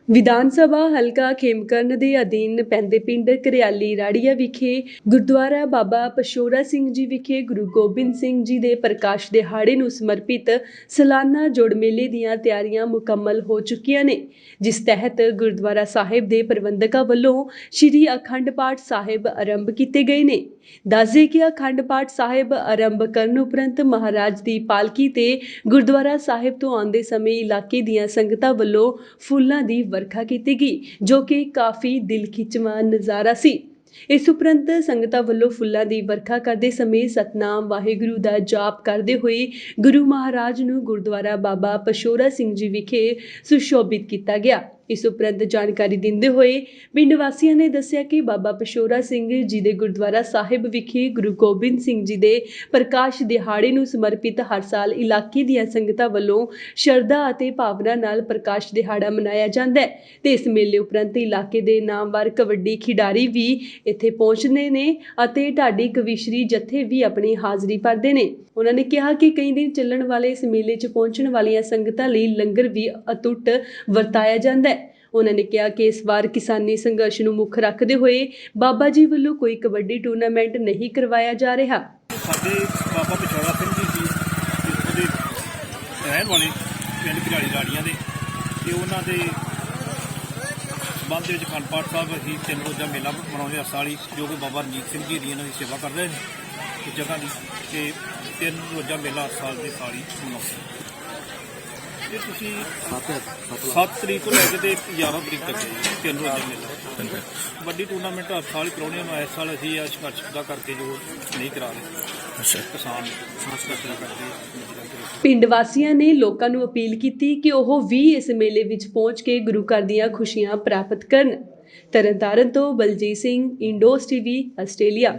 ਵਿਧਾਨ ਸਭਾ ਹਲਕਾ ਖੇਮਕਰਨ ਦੇ ਅਧੀਨ ਪੈਂਦੇ ਪਿੰਡ ਘਰਿਆਲੀ ਰਾੜੀਆ ਵਿਖੇ ਗੁਰਦੁਆਰਾ ਬਾਬਾ ਪਸ਼ੌਰਾ ਸਿੰਘ ਜੀ ਵਿਖੇ ਗੁਰੂ ਗੋਬਿੰਦ ਸਿੰਘ ਜੀ ਦੇ ਪ੍ਰਕਾਸ਼ ਦਿਹਾੜੇ ਨੂੰ ਸਮਰਪਿਤ ਸਾਲਾਨਾ ਜੋੜ ਮੇਲੇ ਦੀਆਂ ਤਿਆਰੀਆਂ ਮੁਕੰਮਲ ਹੋ ਚੁੱਕੀਆਂ ਨੇ, ਜਿਸ ਤਹਿਤ ਗੁਰਦੁਆਰਾ ਸਾਹਿਬ ਦੇ ਪ੍ਰਬੰਧਕਾਂ ਵੱਲੋਂ ਸ਼੍ਰੀ ਅਖੰਡ ਪਾਠ ਸਾਹਿਬ ਆਰੰਭ ਕੀਤੇ ਗਏ ਨੇ। ਦੱਸਦੇ ਕਿ ਅਖੰਡ ਪਾਠ ਸਾਹਿਬ ਆਰੰਭ ਕਰਨ ਉਪਰੰਤ ਮਹਾਰਾਜ ਦੀ ਪਾਲਕੀ ਤੇ ਗੁਰਦੁਆਰਾ ਸਾਹਿਬ ਤੋਂ ਆਉਂਦੇ ਸਮੇਂ ਇਲਾਕੇ ਦੀਆਂ ਸੰਗਤਾਂ ਵੱਲੋਂ ਫੁੱਲਾਂ ਦੀ ਵਰਖਾ ਕੀਤੀ ਗਈ, ਜੋ ਕਿ ਕਾਫੀ ਦਿਲ ਖਿੱਚਵਾਂ ਨਜ਼ਾਰਾ ਸੀ। ਇਸ ਉਪਰੰਤ ਸੰਗਤਾਂ ਵੱਲੋਂ ਫੁੱਲਾਂ ਦੀ ਵਰਖਾ ਕਰਦੇ ਸਮੇਂ ਸਤਨਾਮ ਵਾਹਿਗੁਰੂ ਦਾ ਜਾਪ ਕਰਦੇ ਹੋਏ ਗੁਰੂ ਮਹਾਰਾਜ ਨੂੰ ਗੁਰਦੁਆਰਾ ਬਾਬਾ ਪਸ਼ੌਰਾ ਸਿੰਘ ਜੀ ਵਿਖੇ ਸੁਸ਼ੋਭਿਤ ਕੀਤਾ ਗਿਆ। ਇਸ ਉਪਰੰਤ ਜਾਣਕਾਰੀ ਦਿੰਦੇ ਹੋਏ ਪਿੰਡ ਵਾਸੀਆਂ ਨੇ ਦੱਸਿਆ ਕਿ ਬਾਬਾ ਪਸ਼ੌਰਾ ਸਿੰਘ ਜੀ ਦੇ ਗੁਰਦੁਆਰਾ ਸਾਹਿਬ ਵਿਖੇ ਗੁਰੂ ਗੋਬਿੰਦ ਸਿੰਘ ਜੀ ਦੇ ਪ੍ਰਕਾਸ਼ ਦਿਹਾੜੇ ਨੂੰ ਸਮਰਪਿਤ ਹਰ ਸਾਲ ਇਲਾਕੇ ਦੀਆਂ ਸੰਗਤਾਂ ਵੱਲੋਂ ਸ਼ਰਧਾ ਅਤੇ ਭਾਵਨਾ ਨਾਲ ਪ੍ਰਕਾਸ਼ ਦਿਹਾੜਾ ਮਨਾਇਆ ਜਾਂਦਾ ਹੈ ਤੇ ਇਸ ਮੇਲੇ ਉਪਰੰਤ ਇਲਾਕੇ ਦੇ ਨਾਮਵਰ ਕਬੱਡੀ ਖਿਡਾਰੀ ਵੀ ਇੱਥੇ ਪਹੁੰਚਦੇ ਨੇ ਅਤੇ ਢਾਡੀ ਕਵੀਸ਼ਰੀ ਜਥੇ ਵੀ ਆਪਣੀ ਹਾਜ਼ਰੀ ਭਰਦੇ ਨੇ। ਉਹਨਾਂ ਨੇ ਕਿਹਾ ਕਿ ਕਈ ਦਿਨ ਚੱਲਣ ਵਾਲੇ ਇਸ ਮੇਲੇ 'ਚ ਪਹੁੰਚਣ ਵਾਲੀਆਂ ਸੰਗਤਾਂ ਲਈ ਲੰਗਰ ਵੀ ਅਟੁੱਟ ਵਰਤਾਇਆ ਜਾਂਦਾ ਹੈ। ਉਹਨਾਂ ਨੇ ਕਿਹਾ ਕਿ ਇਸ ਵਾਰ ਕਿਸਾਨੀ ਸੰਘਰਸ਼ ਨੂੰ ਮੁੱਖ ਰੱਖਦੇ ਹੋਏ ਬਾਬਾ ਜੀ ਵੱਲੋਂ ਕੋਈ ਕਬੱਡੀ ਟੂਰਨਾਮੈਂਟ ਨਹੀਂ ਕਰਵਾਇਆ ਜਾ ਰਿਹਾ। ਸਾਡੇ ਬਾਬਾ ਪਸ਼ੌਰਾ ਸਿੰਘ ਜੀ ਸੀ ਇੱਥੋਂ ਦੇ ਰਹਿਣ ਵਾਲੇ ਪਿੰਡ ਘਰਿਆਲੀ ਰਾੜੀਆਂ ਦੇ ਤੇ ਉਹਨਾਂ ਦੇ ਸੰਬੰਧ ਦੇ ਵਿੱਚ ਅਖੰਡ ਪਾਠ ਸਾਹਿਬ ਅਸੀਂ 3 ਰੋਜ਼ਾ ਮੇਲਾ ਮਨਾਉਂਦੇ ਹਾਂ ਸਾਲੀ, ਜੋ ਕਿ ਬਾਬਾ ਰਣਜੀਤ ਸਿੰਘ ਜੀ ਦੀ ਇਹਨਾਂ ਦੀ ਸੇਵਾ ਕਰ ਰਹੇ ਨੇ ਇਸ ਜਗ੍ਹਾ ਦੀ, ਤੇ 3 ਰੋਜ਼ਾ ਮੇਲਾ ਸਾਲ ਦੇ ਸਾਲੀ ਮਨਾਉਂਦੇ। ਇਹ ਤੁਸੀਂ 7 ਤਰੀਕ ਤੋਂ ਲੈ ਕੇ ਤੇ 11 ਤਰੀਕ ਤੱਕ 3 ਰੋਜ਼ਾ ਮੇਲਾ ਵੱਡੀ ਟੂਰਨਾਮੈਂਟ ਹਰ ਸਾਲ ਕਰਾਉਣੇ ਨੂੰ। ਇਸ ਸਾਲ ਅਸੀਂ ਸੰਘਰਸ਼ ਦਾ ਕਰਕੇ ਜੋ ਨਹੀਂ ਕਰਾ ਰਹੇ, ਕਿਸਾਨ ਸਮੱਸਿਆ ਕਰਕੇ। ਪਿੰਡ ਵਾਸੀਆਂ ਨੇ ਲੋਕਾਂ ਨੂੰ ਅਪੀਲ ਕੀਤੀ ਕਿ ਉਹ ਵੀ ਇਸ ਮੇਲੇ ਵਿੱਚ ਪਹੁੰਚ ਕੇ ਗੁਰੂ ਘਰ ਦੀਆਂ ਖੁਸ਼ੀਆਂ ਪ੍ਰਾਪਤ ਕਰਨ। ਤਰਨਤਾਰਨ ਤੋਂ ਬਲਜੀਤ ਸਿੰਘ, ਇੰਡੋਸ ਟੀਵੀ, ਆਸਟ੍ਰੇਲੀਆ।